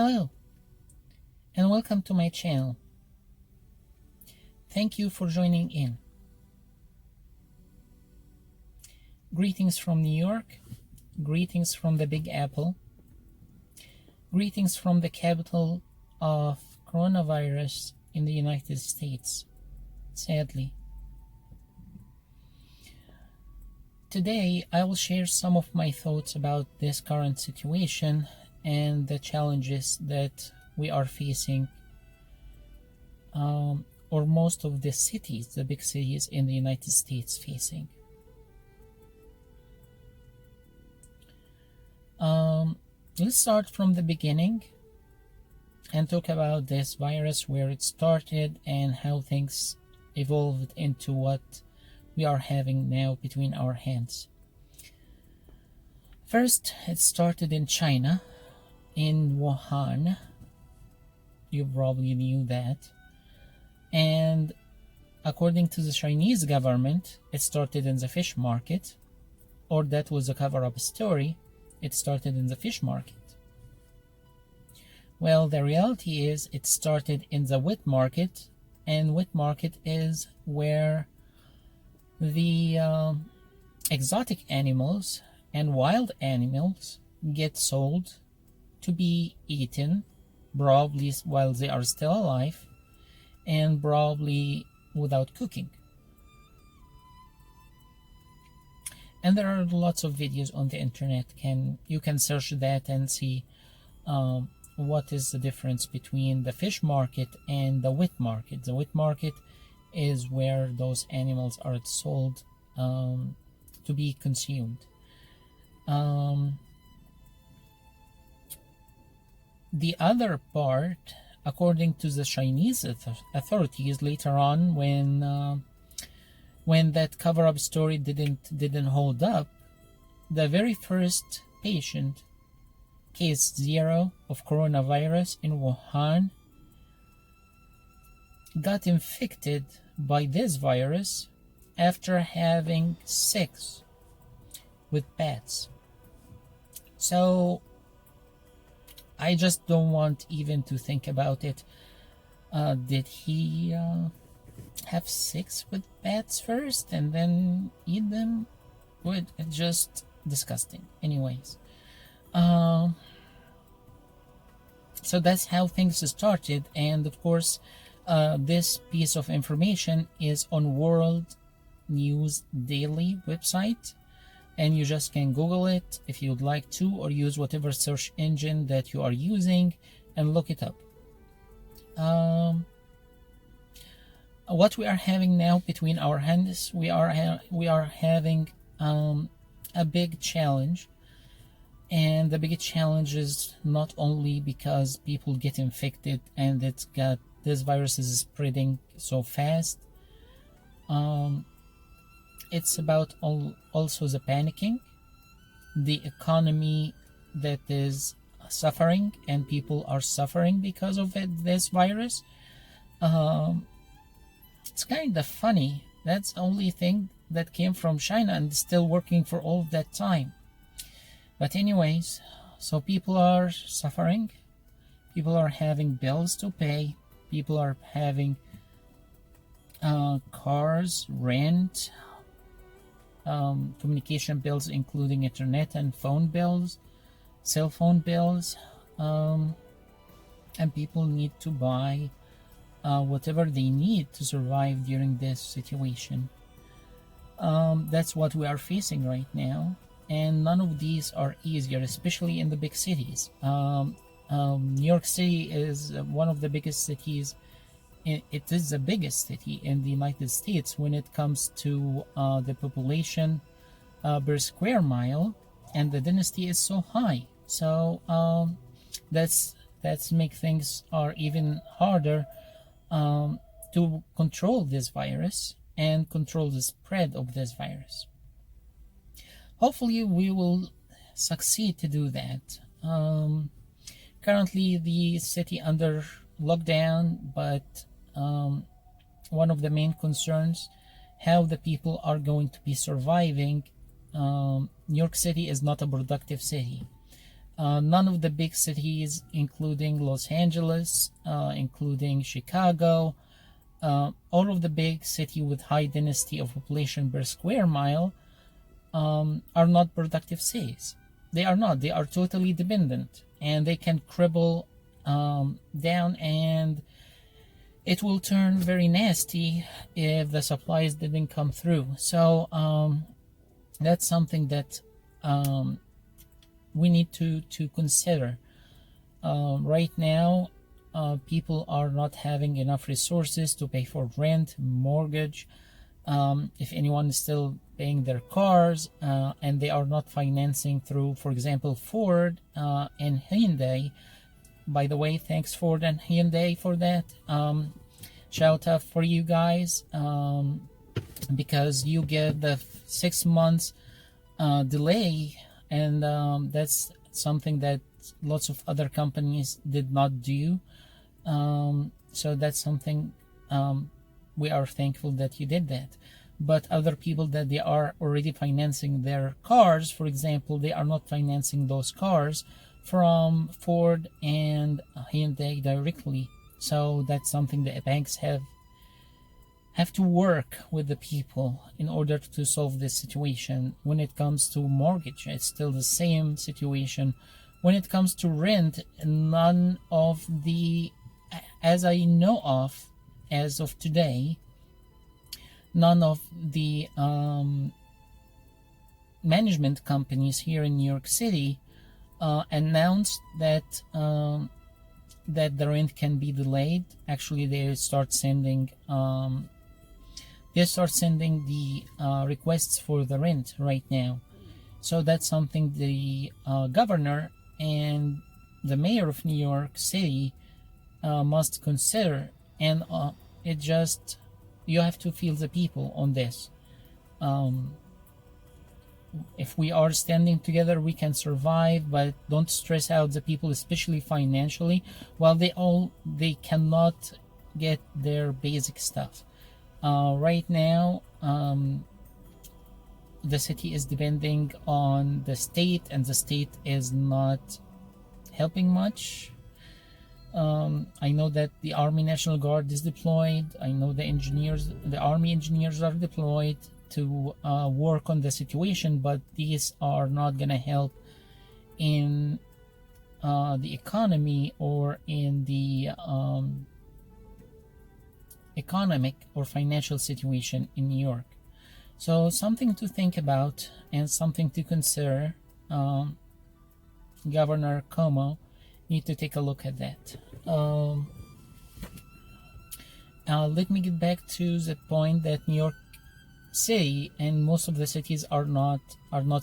Hello, and welcome to my channel. Thank you for joining in. Greetings from New York, greetings from the Big Apple, greetings from the capital of coronavirus in the United States, sadly. Today, I will share some of my thoughts about this current situation and the challenges that we are facing, or most of the cities, the big cities in the United States facing. Let's start from the beginning and talk about this virus, where it started and how things evolved into what we are having now between our hands. First, it started in China, in Wuhan. You probably knew that. And according to the Chinese government, it started in the fish market, or that was a cover-up story. It started in the fish market. Well, the reality is it started in the wet market, and wet market is where the exotic animals and wild animals get sold to be eaten, probably while they are still alive, and probably without cooking. And there are lots of videos on the internet. You can search that and see what is the difference between the fish market and the wet market. The wet market is where those animals are sold to be consumed. The other part, according to the Chinese authorities, later on, when that cover-up story didn't hold up, the very first patient, case 0 of coronavirus in Wuhan, got infected by this virus after having sex with bats. So I just don't want even to think about it. Did he have sex with bats first and then eat them? Well, it's just disgusting. Anyways, so that's how things started. And of course, this piece of information is on World News Daily website, and you just can Google it if you'd like to, or use whatever search engine that you are using and look it up. What we are having now between our hands, we are having a big challenge. And the big challenge is not only because people get infected and this virus is spreading so fast. It's about also the panicking, the economy that is suffering, and people are suffering because of this virus. It's kind of funny. That's the only thing that came from China and still working for all of that time. But anyways, so people are suffering, people are having bills to pay, people are having cars, rent, communication bills including internet and phone bills, cell phone bills, and people need to buy whatever they need to survive during this situation. That's what we are facing right now. And none of these are easier, especially in the big cities. New York City is one of the biggest cities. It is the biggest city in the United States when it comes to the population per square mile, and the density is so high. So that's make things are even harder to control this virus and control the spread of this virus. Hopefully we will succeed to do that. Currently the city under lockdown, but one of the main concerns, how the people are going to be surviving. New York City is not a productive city. None of the big cities, including Los Angeles, including Chicago, all of the big city with high density of population per square mile are not productive cities. They are not. They are totally dependent, and they can cripple down, and it will turn very nasty if the supplies didn't come through. So that's something that we need to consider. Right now, people are not having enough resources to pay for rent, mortgage. If anyone is still paying their cars, and they are not financing through, for example, Ford and Hyundai. By the way, thanks Ford and Hyundai for that. Shout out for you guys, because you get the 6 months delay, and that's something that lots of other companies did not do. So that's something we are thankful that you did that. But other people that they are already financing their cars, for example, they are not financing those cars from Ford and Hyundai directly. So that's something that banks have to work with the people in order to solve this situation. When it comes to mortgage, it's still the same situation. When it comes to rent, none of the, as I know of, as of today, none of the management companies here in New York City announced that that the rent can be delayed. Actually, they start sending the requests for the rent right now. So that's something the governor and the mayor of New York City must consider, and it just, you have to feel the people on this. If we are standing together, we can survive, but don't stress out the people, especially financially, while they cannot get their basic stuff. Right now, the city is depending on the state, and the state is not helping much. I know that the Army National Guard is deployed. I know the Army engineers are deployed to work on the situation, but these are not going to help in the economy or in the economic or financial situation in New York. So something to think about and something to consider. Governor Cuomo need to take a look at that. Let me get back to the point that New York City and most of the cities are not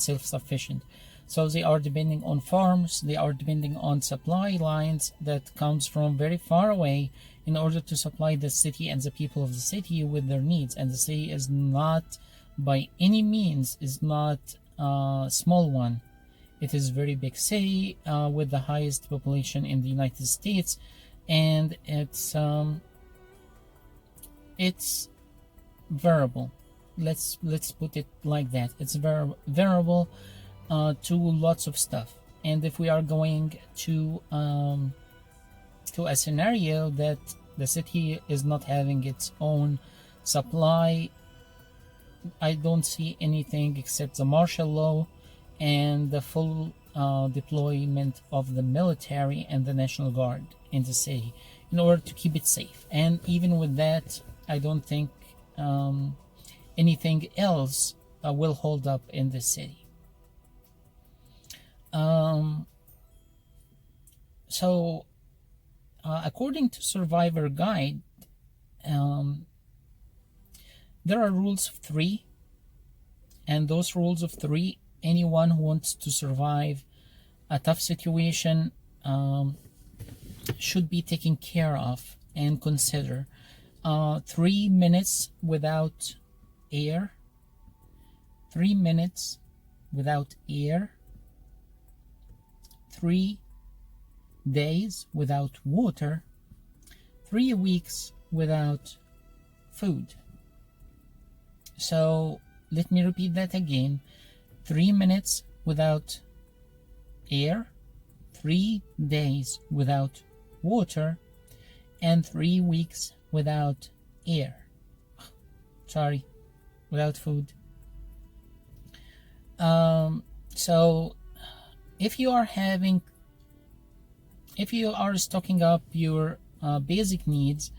self-sufficient. So they are depending on farms, they are depending on supply lines that comes from very far away in order to supply the city and the people of the city with their needs. And the city is not, by any means, is not a small one. It is a very big city with the highest population in the United States, and it's variable. Let's put it like that. It's variable to lots of stuff. And if we are going to a scenario that the city is not having its own supply, I don't see anything except the martial law and the full deployment of the military and the National Guard in the city in order to keep it safe. And even with that, I don't think anything else will hold up in the city. So according to Survivor Guide, there are rules of three, and those rules of three, anyone who wants to survive a tough situation should be taken care of and consider. 3 minutes without air, 3 minutes without air, 3 days without water, 3 weeks without food. So let me repeat that again. 3 minutes without air, 3 days without water and 3 weeks without air. Sorry, without food. So if you are stocking up your basic needs,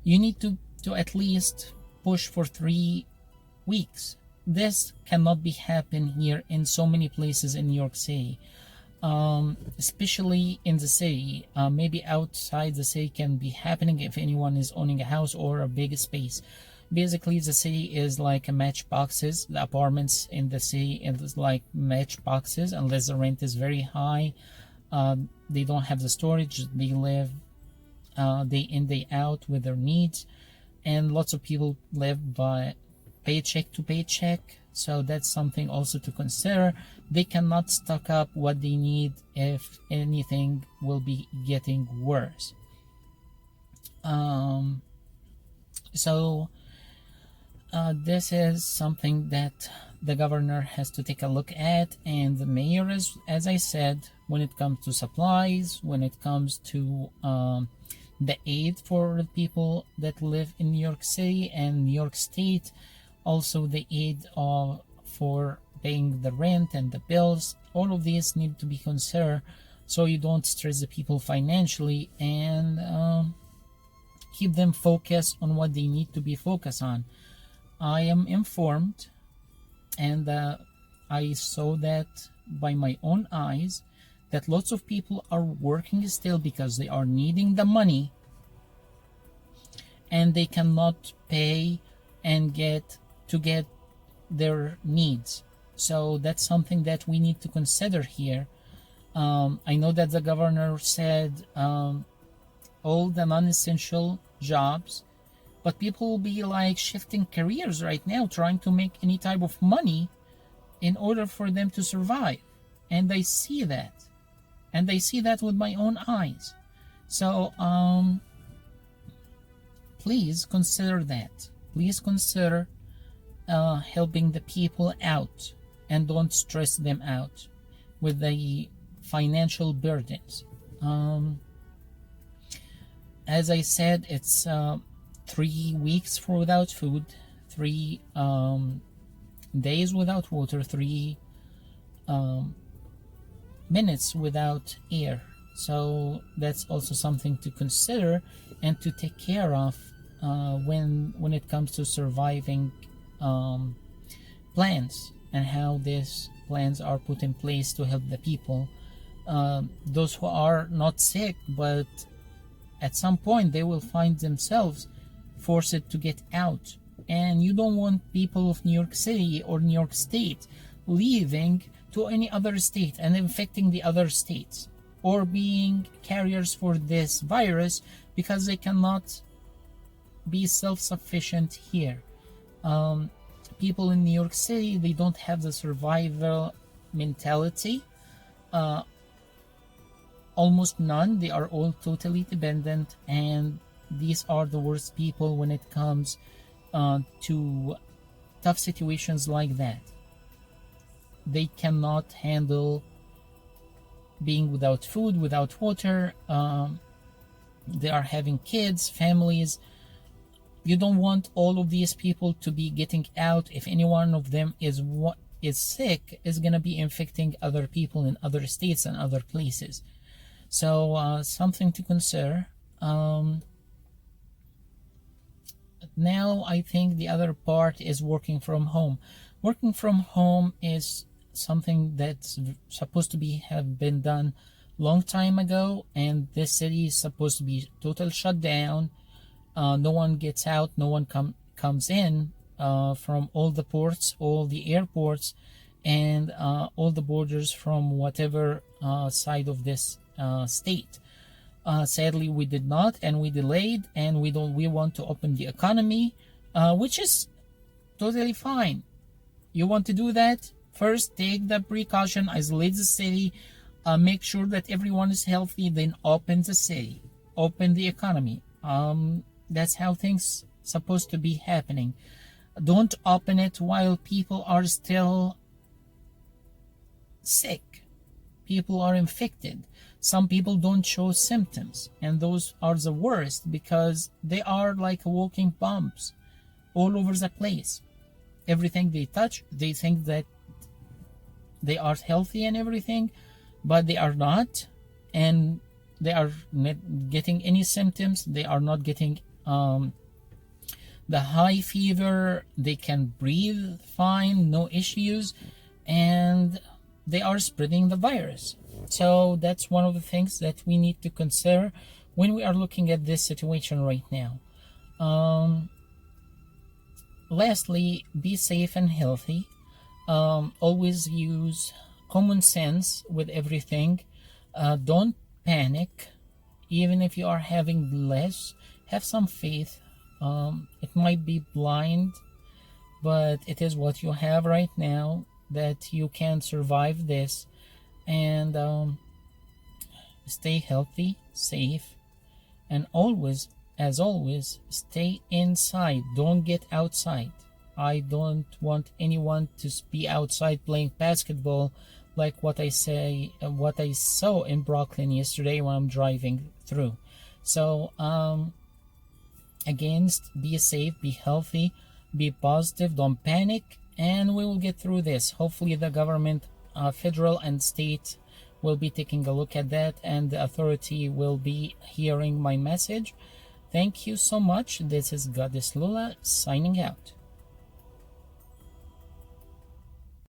you need to at least push for 3 weeks. This cannot be happen here in so many places in New York City, especially in the city. Maybe outside the city can be happening if anyone is owning a house or a big space. Basically, the city is like a matchboxes. The apartments in the city is like matchboxes, unless the rent is very high. They don't have the storage. They live day in, day out with their needs, and lots of people live by paycheck to paycheck. So that's something also to consider. They cannot stock up what they need if anything will be getting worse. This is something that the governor has to take a look at, and the mayor, as I said, when it comes to supplies, when it comes to the aid for the people that live in New York City and New York State, also the aid for paying the rent and the bills, all of these need to be considered so you don't stress the people financially, and keep them focused on what they need to be focused on. I am informed, and I saw that by my own eyes, that lots of people are working still because they are needing the money and they cannot pay and get their needs. So that's something that we need to consider here. I know that the governor said all the non-essential jobs, but people will be like shifting careers right now, trying to make any type of money in order for them to survive. And I see that. And I see that with my own eyes. So please consider that. Please consider helping the people out, and don't stress them out with the financial burdens. As I said, it's 3 weeks without food, 3 days without water, 3 minutes without air. So that's also something to consider and to take care of when it comes to surviving plans, and how these plans are put in place to help the people, those who are not sick, but at some point they will find themselves forced to get out. And you don't want people of New York City or New York State leaving to any other state and infecting the other states, or being carriers for this virus because they cannot be self-sufficient here. People in New York City, they don't have the survival mentality. Almost none. They are all totally dependent, and these are the worst people when it comes to tough situations like that. They cannot handle being without food, without water. They are having kids, families. You don't want all of these people to be getting out. If any one of them is sick, is going to be infecting other people in other states and other places. So something to consider. Now I think the other part is working from home. Working from home is something that's supposed to have been done long time ago, and this city is supposed to be total shut down. No one gets out, no one comes in from all the ports, all the airports, and all the borders from whatever side of this state. Sadly, we did not, and we delayed, and we want to open the economy, which is totally fine. You want to do that? First, take the precaution, isolate the city, make sure that everyone is healthy, then open the city, open the economy. That's how things supposed to be happening. Don't open it while people are still sick. people are infected. Some people don't show symptoms, and those are the worst because they are like walking bombs all over the place. Everything they touch, they think that they are healthy and everything, but they are not, and they are not getting any symptoms. They are not getting the high fever. They can breathe fine, no issues, and they are spreading the virus. So that's one of the things that we need to consider when we are looking at this situation right now. Lastly, be safe and healthy. Always use common sense with everything. Don't panic. Even if you are having less, have some faith. It might be blind, but it is what you have right now, that you can survive this. And stay healthy, safe, and always, as always, stay inside. Don't get outside. I don't want anyone to be outside playing basketball like what I saw in Brooklyn yesterday when I'm driving through. So again, be safe, be healthy, be positive, don't panic, and we will get through this. Hopefully the government, federal and state, will be taking a look at that, and the authority will be hearing my message. Thank you so much. This is Goddess Lula signing out.